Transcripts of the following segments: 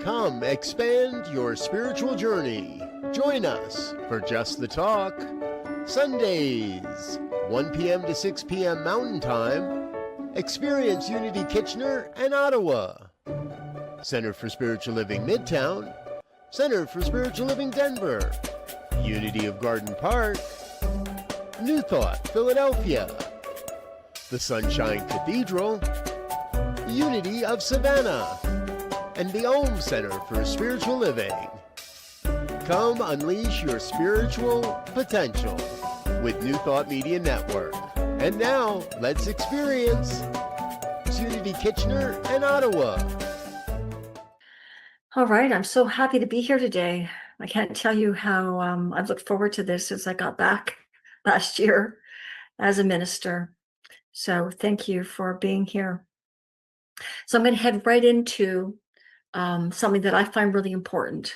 Come expand your spiritual journey. Join us for Just the Talk, Sundays, 1 p.m. to 6 p.m. Mountain Time. Experience Unity Kitchener and Ottawa. Center for Spiritual Living Midtown, Center for Spiritual Living Denver, Unity of Garden Park, New Thought Philadelphia, the Sunshine Cathedral, Unity of Savannah, and the Ohm Center for Spiritual Living. Come unleash your spiritual potential with New Thought Media Network. And now, let's experience Unity Kitchener and Ottawa. All right, I'm so happy to be here today. I can't tell you how I've looked forward to this since I got back last year as a minister. So thank you for being here. So I'm going to head right into something that I find really important,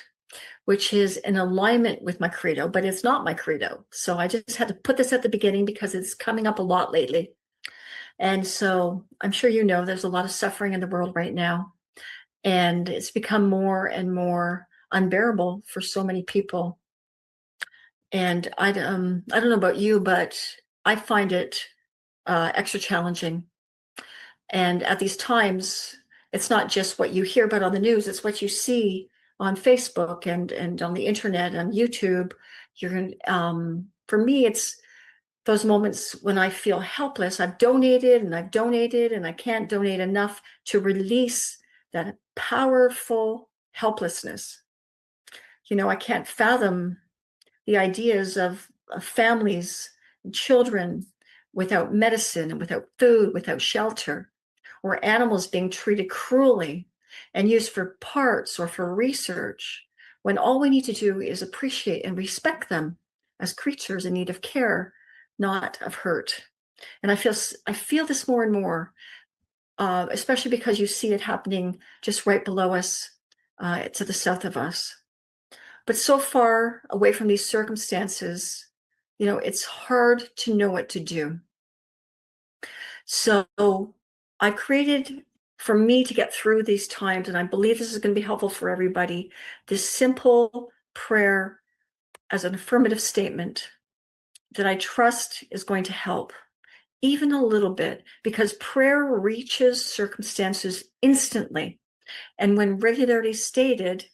which is in alignment with my credo, but it's not my credo. So I just had to put this at the beginning because it's coming up a lot lately. And so I'm sure you know there's a lot of suffering in the world right now. And it's become more and more unbearable for so many people. And I don't know about you, but I find it extra challenging. And at these times, it's not just what you hear about on the news, it's what you see on Facebook and on the internet and YouTube. For me, it's those moments when I feel helpless. I've donated and I can't donate enough to release that powerful helplessness. You know, I can't fathom the ideas of families and children without medicine and without food, without shelter, or animals being treated cruelly and used for parts or for research, when all we need to do is appreciate and respect them as creatures in need of care, not of hurt. And I feel this more and more, especially because you see it happening just right below us, to the south of us. But so far away from these circumstances, you know, it's hard to know what to do. So I created, for me to get through these times, and I believe this is going to be helpful for everybody, this simple prayer as an affirmative statement that I trust is going to help, even a little bit, because prayer reaches circumstances instantly. And when regularly stated,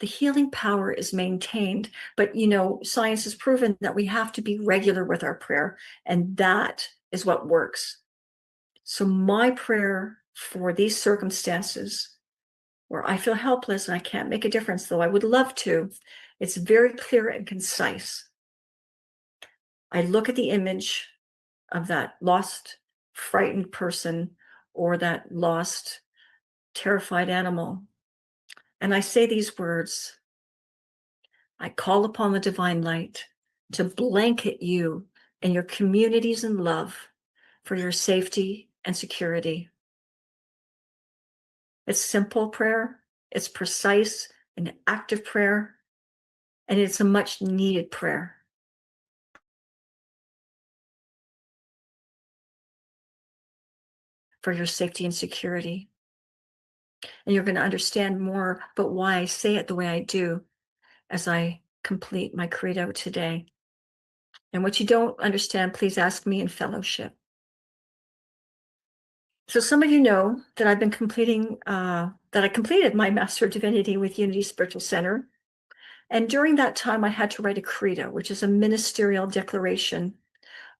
the healing power is maintained. But, you know, science has proven that we have to be regular with our prayer, and that is what works. So my prayer for these circumstances where I feel helpless and I can't make a difference, though I would love to, it's very clear and concise. I look at the image of that lost, frightened person or that lost, terrified animal, and I say these words. I call upon the divine light to blanket you and your communities in love for your safety and security. It's simple prayer, it's precise and active prayer, and it's a much needed prayer. For your safety and security. And you're going to understand more about why I say it the way I do as I complete my credo today. And what you don't understand, please ask me in fellowship. So some of you know that I've been I completed my Master of Divinity with Unity Spiritual Center. And during that time, I had to write a credo, which is a ministerial declaration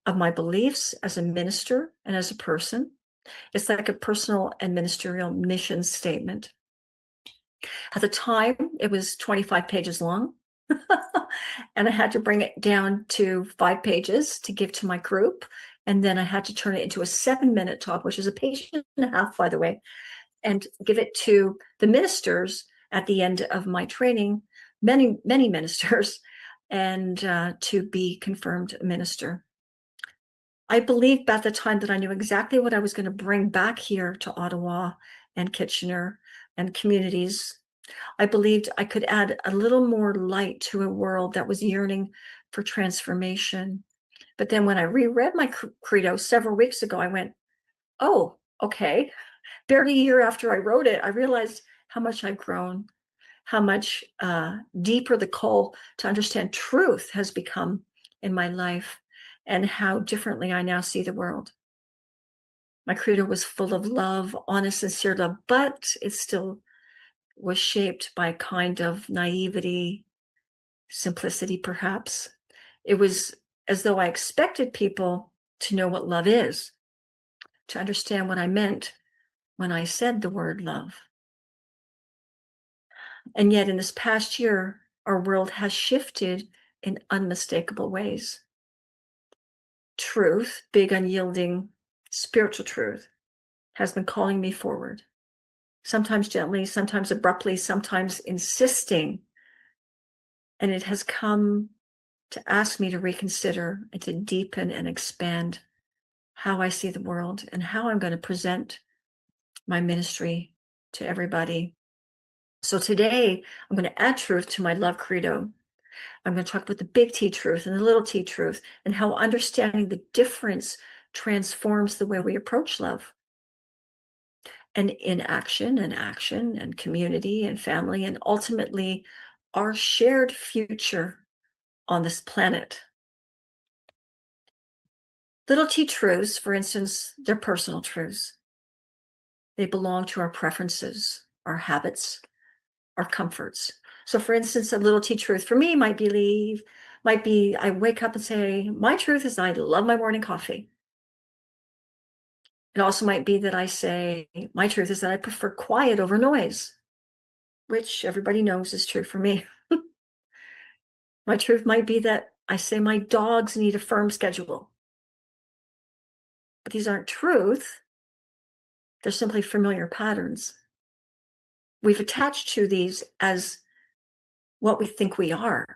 of my beliefs as a minister and as a person. It's like a personal and ministerial mission statement. At the time, it was 25 pages long, and I had to bring it down to 5 pages to give to my group. And then I had to turn it into a 7-minute talk, which is a page and a half, by the way, and give it to the ministers at the end of my training, many, many ministers, and to be confirmed minister. I believed at the time that I knew exactly what I was going to bring back here to Ottawa and Kitchener and communities. I believed I could add a little more light to a world that was yearning for transformation. But then when I reread my credo several weeks ago, I went, oh, okay. Barely a year after I wrote it, I realized how much I've grown. how much deeper the call to understand truth has become in my life, and how differently I now see the world. My credo was full of love, honest, sincere love, but it still was shaped by a kind of naivety, simplicity, perhaps. It was as though I expected people to know what love is, to understand what I meant when I said the word love. And yet, in this past year, our world has shifted in unmistakable ways. Truth, big, unyielding, spiritual truth, has been calling me forward, sometimes gently, sometimes abruptly, sometimes insisting. And it has come to ask me to reconsider and to deepen and expand how I see the world and how I'm going to present my ministry to everybody. So today, I'm going to add truth to my love credo. I'm going to talk about the big T truth and the little t truth, and how understanding the difference transforms the way we approach love. And in action and community and family, and ultimately our shared future on this planet. Little t truths, for instance, they're personal truths. They belong to our preferences, our habits, our comforts. So for instance, a little t truth for me might be I wake up and say, my truth is I love my morning coffee. It also might be that I say, my truth is that I prefer quiet over noise, which everybody knows is true for me. My truth might be that I say my dogs need a firm schedule. But these aren't truth. They're simply familiar patterns. We've attached to these as what we think we are,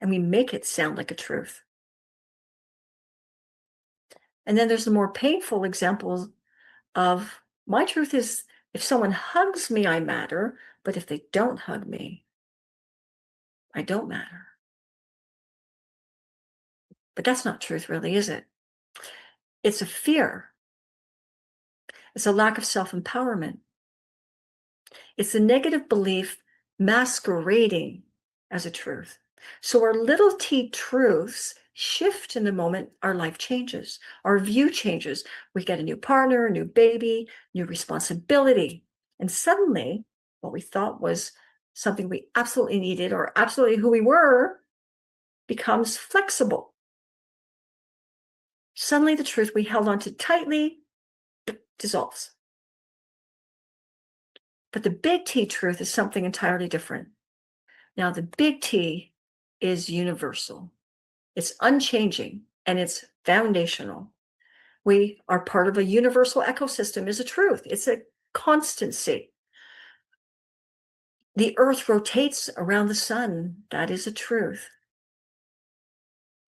and we make it sound like a truth. And then there's the more painful examples of my truth is if someone hugs me, I matter, but if they don't hug me, I don't matter. But that's not truth, really, is it? It's a fear. It's a lack of self-empowerment. It's a negative belief masquerading as a truth. So our little t truths shift in the moment our life changes, our view changes. We get a new partner, a new baby, new responsibility. And suddenly, what we thought was something we absolutely needed or absolutely who we were becomes flexible. Suddenly, the truth we held on to tightly dissolves. But the big T truth is something entirely different. Now, the big T is universal. It's unchanging and it's foundational. We are part of a universal ecosystem is a truth. It's a constancy. The earth rotates around the sun. That is a truth.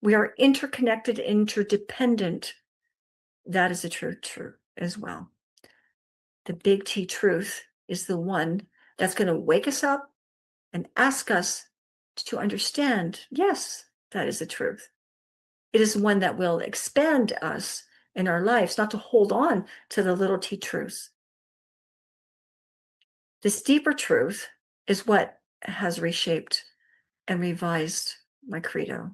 We are interconnected, interdependent. That is a truth as well. The big T truth is the one that's going to wake us up and ask us to understand, yes, that is the truth. It is one that will expand us in our lives, not to hold on to the little t truths. This deeper truth is what has reshaped and revised my credo.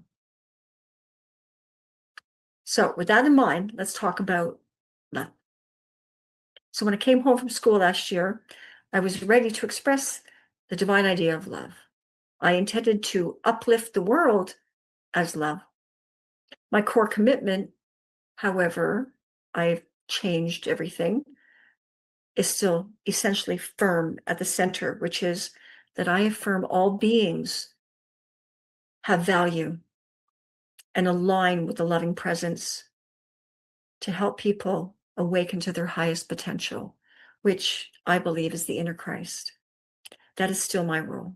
So with that in mind, let's talk about love. So when I came home from school last year, I was ready to express the divine idea of love. I intended to uplift the world as love. My core commitment, however, I've changed everything, is still essentially firm at the center, which is that I affirm all beings have value and align with the loving presence to help people awaken to their highest potential, which I believe is the inner Christ. That is still my role.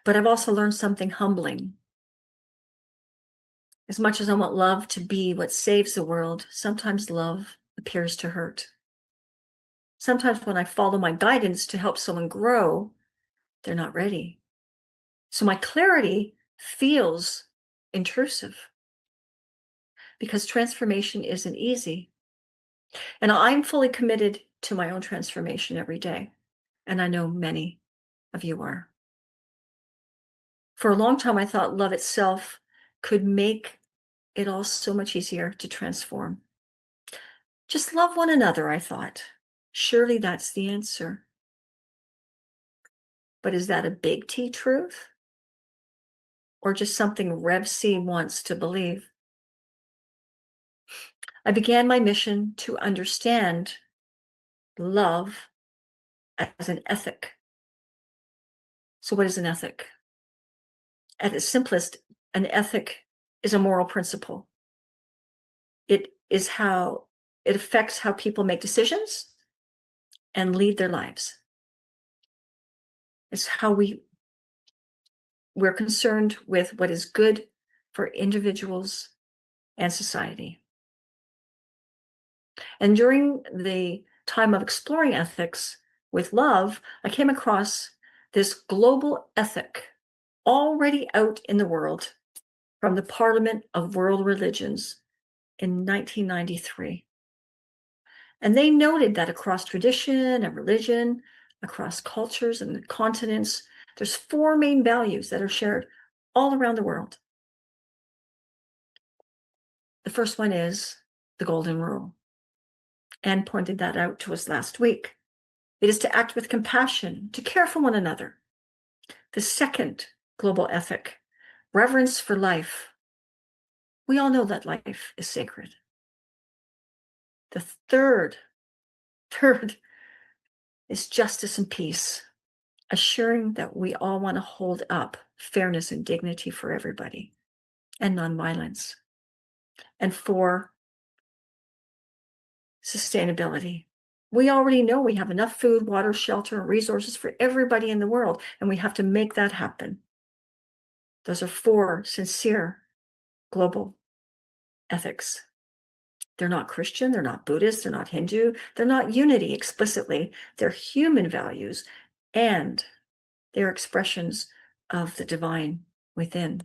But I've also learned something humbling. As much as I want love to be what saves the world, sometimes love appears to hurt. Sometimes when I follow my guidance to help someone grow, they're not ready. So my clarity feels intrusive because transformation isn't easy. And I'm fully committed to my own transformation every day. And I know many of you are. For a long time, I thought love itself could make it all so much easier to transform. Just love one another, I thought. Surely that's the answer. But is that a big T truth? Or just something Rev C wants to believe? I began my mission to understand love as an ethic. So what is an ethic? At its simplest, an ethic is a moral principle. It is how it affects how people make decisions and lead their lives. It's how we're concerned with what is good for individuals and society. And during the time of exploring ethics with love, I came across this global ethic already out in the world from the Parliament of World Religions in 1993. And they noted that across tradition and religion, across cultures and continents, there's 4 main values that are shared all around the world. The first one is the Golden Rule. Anne pointed that out to us last week. It is to act with compassion, to care for one another. The second global ethic, reverence for life. We all know that life is sacred. The third is justice and peace, assuring that we all want to hold up fairness and dignity for everybody, and nonviolence. And 4, sustainability. We already know we have enough food, water, shelter, and resources for everybody in the world, and we have to make that happen. Those are 4 sincere global ethics. They're not Christian, they're not Buddhist, they're not Hindu, they're not unity explicitly. They're human values, and they're expressions of the divine within.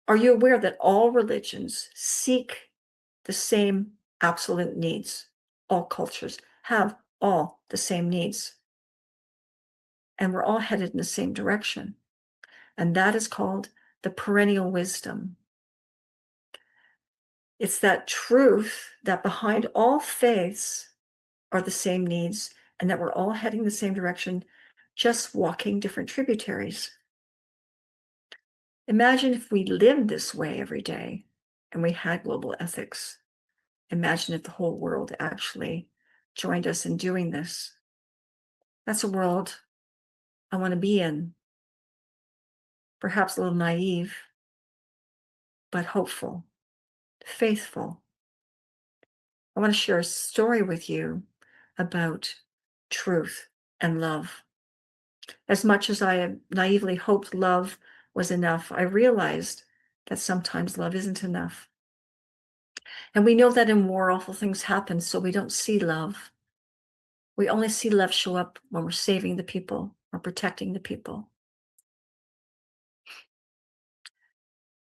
Are you aware that all religions seek the same absolute needs? All cultures have all the same needs. And we're all headed in the same direction. And that is called the perennial wisdom. It's that truth that behind all faiths are the same needs, and that we're all heading the same direction, just walking different tributaries. Imagine if we lived this way every day and we had global ethics. Imagine if the whole world actually joined us in doing this. That's a world I want to be in. Perhaps a little naive, but hopeful, faithful. I want to share a story with you about truth and love. As much as I had naively hoped love was enough, I realized that sometimes love isn't enough. And we know that in war, awful things happen, so we don't see love. We only see love show up when we're saving the people or protecting the people.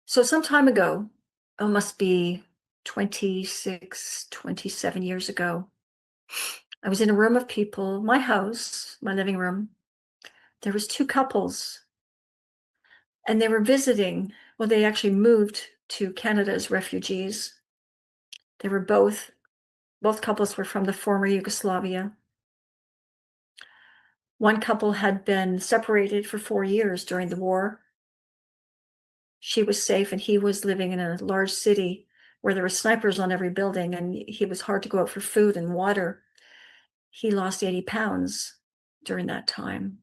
So some time ago, it must be 26, 27 years ago, I was in a room of people, my house, my living room. There was 2 couples, and they were visiting. Well, they actually moved to Canada as refugees. They were both couples were from the former Yugoslavia. One couple had been separated for 4 years during the war. She was safe, and he was living in a large city where there were snipers on every building, and he was hard to go out for food and water. He lost 80 pounds during that time.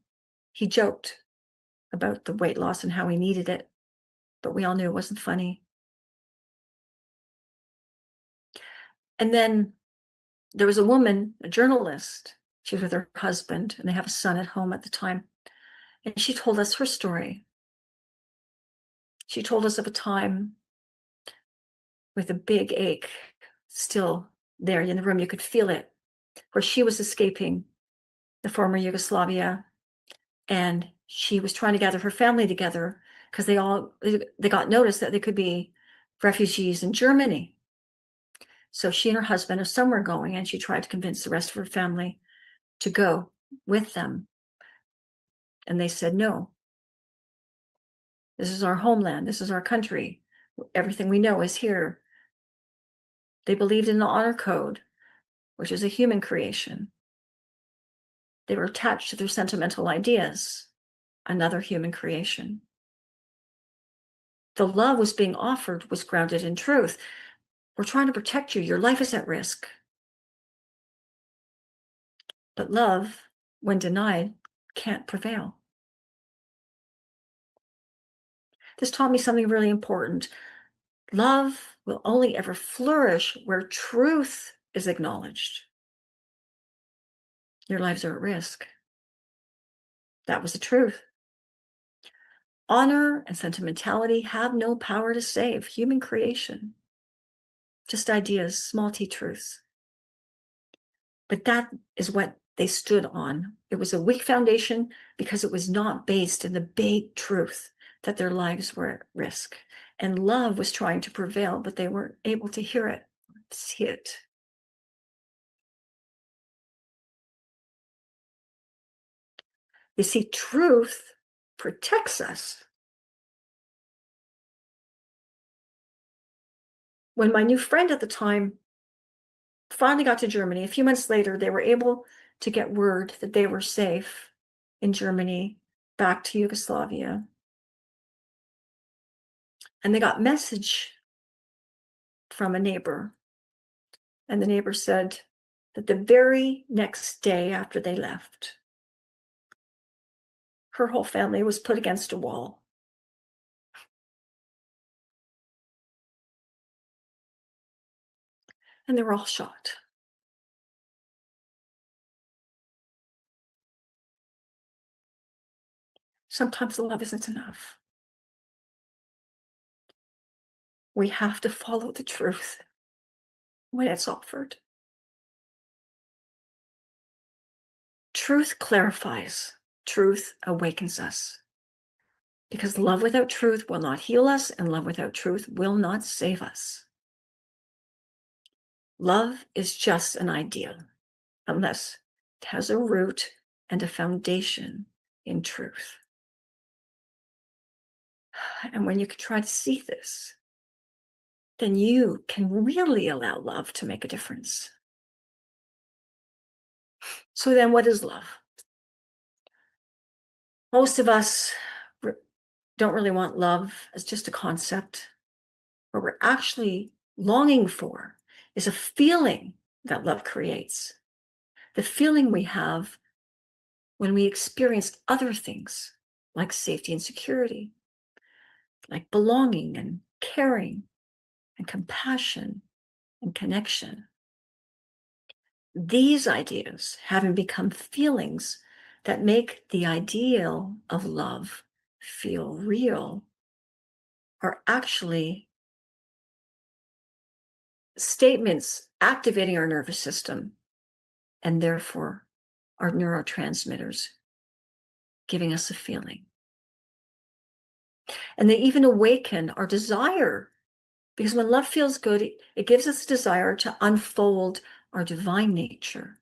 He joked about the weight loss and how he needed it, but we all knew it wasn't funny. And then there was a woman, a journalist. She was with her husband, and they have a son at home at the time. And she told us her story. She told us of a time with a big ache still there in the room. You could feel it, where she was escaping the former Yugoslavia, and she was trying to gather her family together because they got notice that they could be refugees in Germany. So she and her husband are somewhere going, and she tried to convince the rest of her family to go with them. And they said, no, this is our homeland. This is our country. Everything we know is here. They believed in the honor code, which is a human creation. They were attached to their sentimental ideas, another human creation. The love was being offered was grounded in truth. We're trying to protect you. Your life is at risk. But love, when denied, can't prevail. This taught me something really important. Love will only ever flourish where truth is acknowledged. Your lives are at risk. That was the truth. Honor and sentimentality have no power to save human creation. Just ideas, small t truths. But that is what they stood on. It was a weak foundation because it was not based in the big truth that their lives were at risk. And love was trying to prevail, but they weren't able to hear it, see it. You see, truth protects us. When my new friend at the time finally got to Germany, a few months later, they were able to get word that they were safe in Germany, back to Yugoslavia. And they got message from a neighbor. And the neighbor said that the very next day after they left, her whole family was put against a wall. And they were all shot. Sometimes the love isn't enough. We have to follow the truth when it's offered. Truth clarifies. Truth awakens us. Because love without truth will not heal us, and love without truth will not save us. Love is just an idea, unless it has a root and a foundation in truth. And when you can try to see this, then you can really allow love to make a difference. So then what is love? Most of us don't really want love as just a concept. What we're actually longing for is a feeling that love creates. The feeling we have when we experience other things like safety and security, like belonging and caring and compassion and connection. These ideas, having become feelings that make the ideal of love feel real, are actually statements activating our nervous system and therefore our neurotransmitters, giving us a feeling. And they even awaken our desire, because when love feels good, it gives us a desire to unfold our divine nature.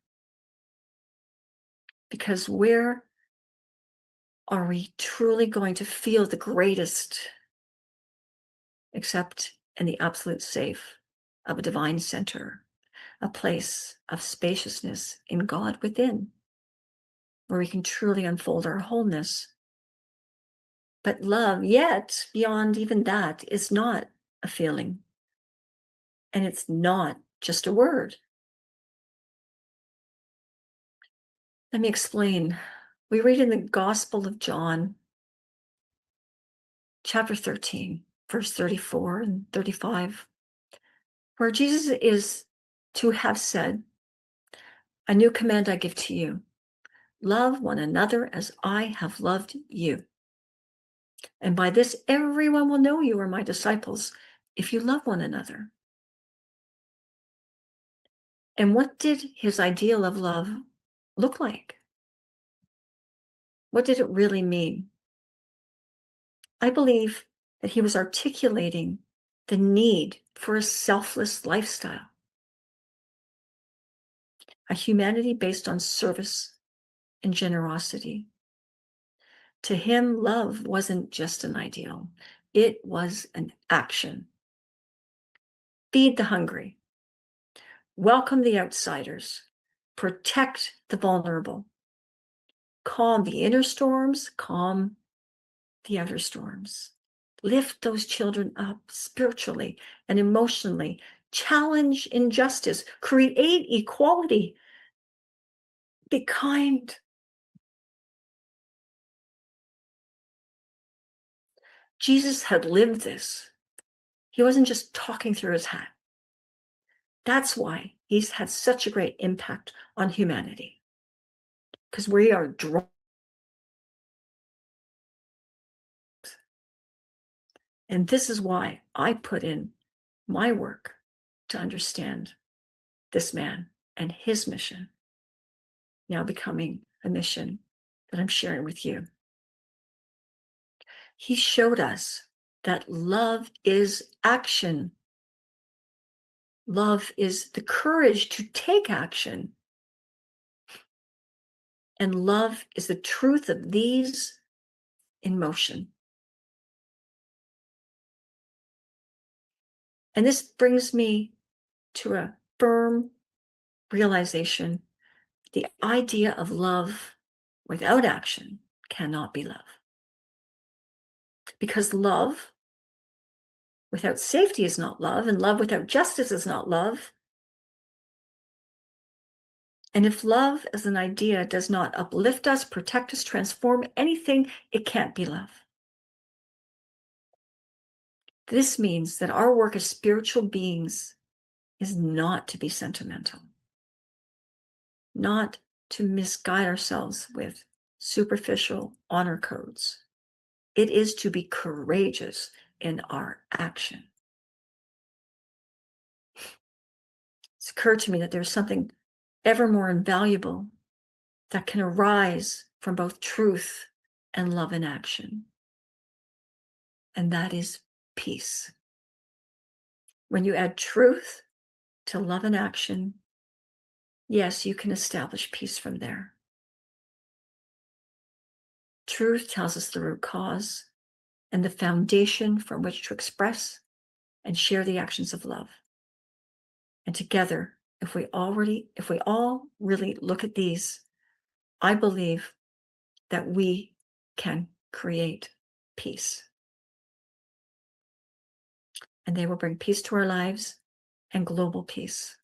Because where are we truly going to feel the greatest, except in the absolute safe of a divine center, a place of spaciousness in God within, where we can truly unfold our wholeness. But love, yet beyond even that, is not a feeling. And it's not just a word. Let me explain. We read in the Gospel of John, chapter 13, verse 34 and 35, where Jesus is to have said, "A new command I give to you, love one another as I have loved you. And by this, everyone will know you are my disciples, if you love one another." And what did his ideal of love look like? What did it really mean? I believe that he was articulating the need for a selfless lifestyle. a humanity based on service and generosity. To him, love wasn't just an ideal, it was an action. Feed the hungry, welcome the outsiders, protect the vulnerable, calm the inner storms, calm the outer storms. Lift those children up spiritually and emotionally, challenge injustice, create equality, be kind. Jesus had lived this. He wasn't just talking through his hat. That's why he's had such a great impact on humanity, because we are drawn. And this is why I put in my work to understand this man and his mission, now becoming a mission that I'm sharing with you. He showed us that love is action. Love is the courage to take action. And love is the truth of these in motion. And this brings me to a firm realization: the idea of love without action cannot be love. Because love without safety is not love, and love without justice is not love. And if love as an idea does not uplift us, protect us, transform anything, it can't be love. This means that our work as spiritual beings is not to be sentimental, not to misguide ourselves with superficial honor codes. It is to be courageous in our action. It's occurred to me that there's something ever more invaluable that can arise from both truth and love in action. And that is peace. When you add truth to love and action, yes, you can establish peace from there. Truth tells us the root cause and the foundation from which to express and share the actions of love. And together, if we all really look at these, I believe that we can create peace. And they will bring peace to our lives and global peace.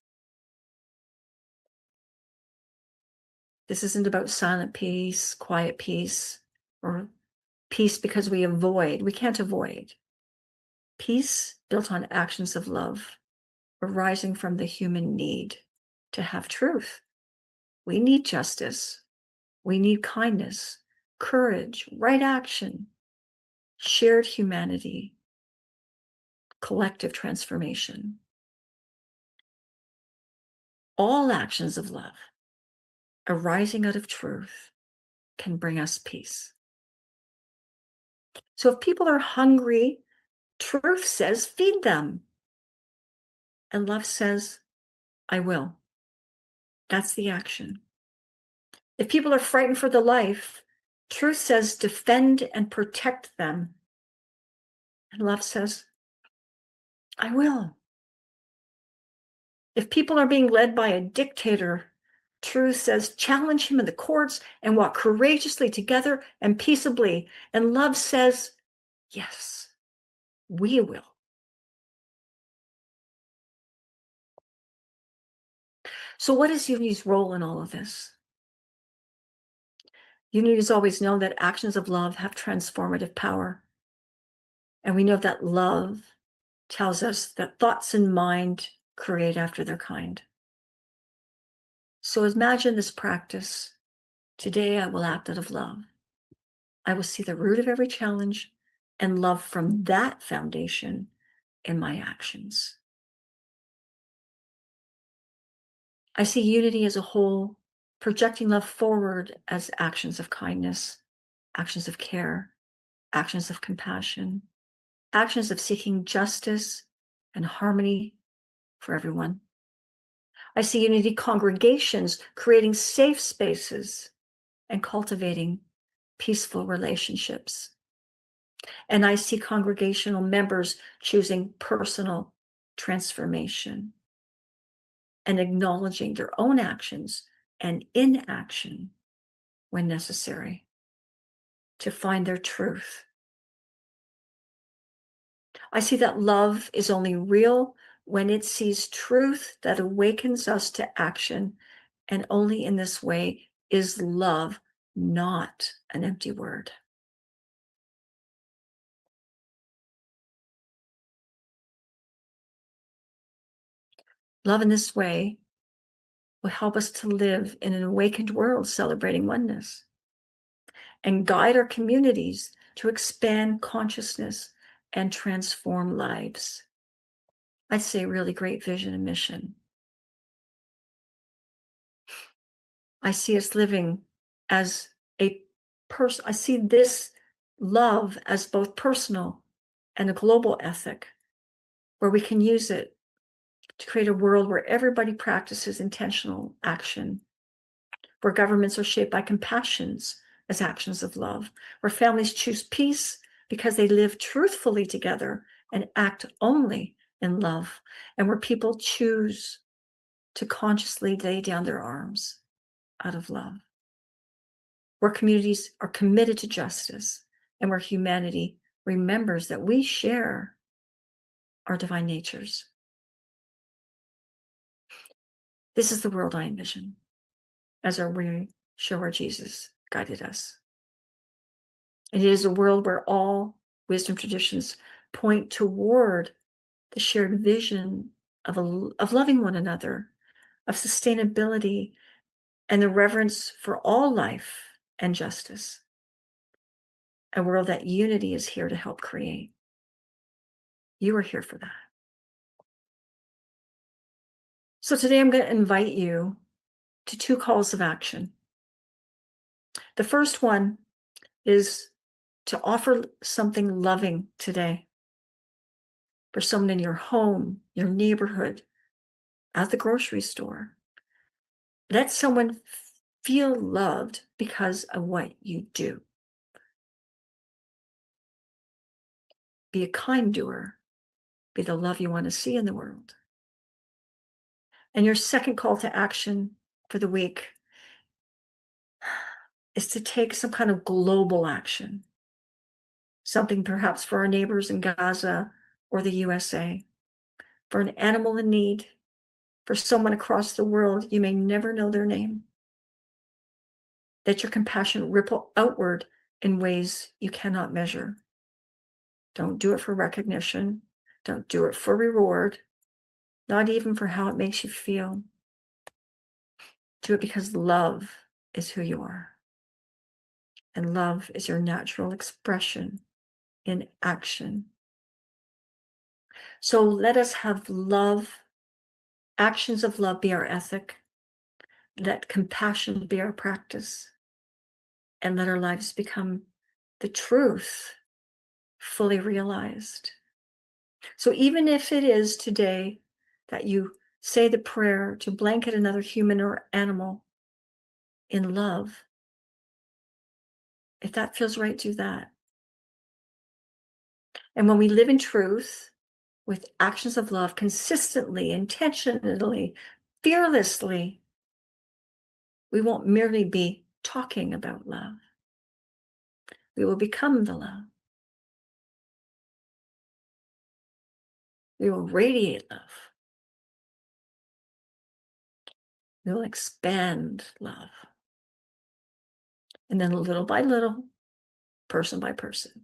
This isn't about silent peace, quiet peace, or peace because we can't avoid. Peace built on actions of love, arising from the human need to have truth. We need justice. We need kindness, courage, right action, shared humanity, collective transformation. All actions of love arising out of truth can bring us peace. So if people are hungry, truth says, feed them. And love says, I will. That's the action. If people are frightened for their life, truth says, defend and protect them. And love says, I will. If people are being led by a dictator, truth says, challenge him in the courts and walk courageously together and peaceably. And love says, yes, we will. So what is unity's role in all of this? Unity has always known that actions of love have transformative power. And we know that love tells us that thoughts in mind create after their kind. So imagine this practice. Today I will act out of love. I will see the root of every challenge and love from that foundation in my actions. I see unity as a whole, projecting love forward as actions of kindness, actions of care, actions of compassion, actions of seeking justice and harmony for everyone. I see unity congregations creating safe spaces and cultivating peaceful relationships. And I see congregational members choosing personal transformation and acknowledging their own actions and inaction when necessary to find their truth. I see that love is only real when it sees truth that awakens us to action, and only in this way is love not an empty word. Love in this way will help us to live in an awakened world celebrating oneness and guide our communities to expand consciousness and transform lives. I'd say really great vision and mission. I see us living as a person. I see this love as both personal and a global ethic, where we can use it to create a world where everybody practices intentional action, where governments are shaped by compassions as actions of love, where families choose peace because they live truthfully together and act only in love, and where people choose to consciously lay down their arms out of love, where communities are committed to justice, and where humanity remembers that we share our divine natures. This is the world I envision as we show where Jesus guided us. And it is a world where all wisdom traditions point toward the shared vision of loving one another, of sustainability, and the reverence for all life and justice. A world that unity is here to help create. You are here for that. So today I'm going to invite you to 2 calls of action. The first one is to offer something loving today for someone in your home, your neighborhood, at the grocery store. Let someone feel loved because of what you do. Be a kind doer. Be the love you want to see in the world. And your second call to action for the week is to take some kind of global action. Something perhaps for our neighbors in Gaza or the USA, for an animal in need, for someone across the world you may never know their name. Let your compassion ripple outward in ways you cannot measure. Don't do it for recognition. Don't do it for reward, not even for how it makes you feel. Do it because love is who you are. And love is your natural expression in action. So let us have love, actions of love be our ethic. Let compassion be our practice. And let our lives become the truth fully realized. So even if it is today that you say the prayer to blanket another human or animal in love, if that feels right, do that. And when we live in truth with actions of love consistently, intentionally, fearlessly, we won't merely be talking about love. We will become the love. We will radiate love. We will expand love. And then little by little, person by person,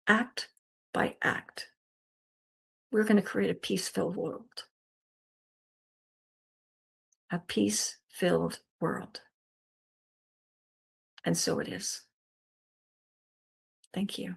act by act, we're going to create a peace-filled world. A peace-filled world. And so it is. Thank you.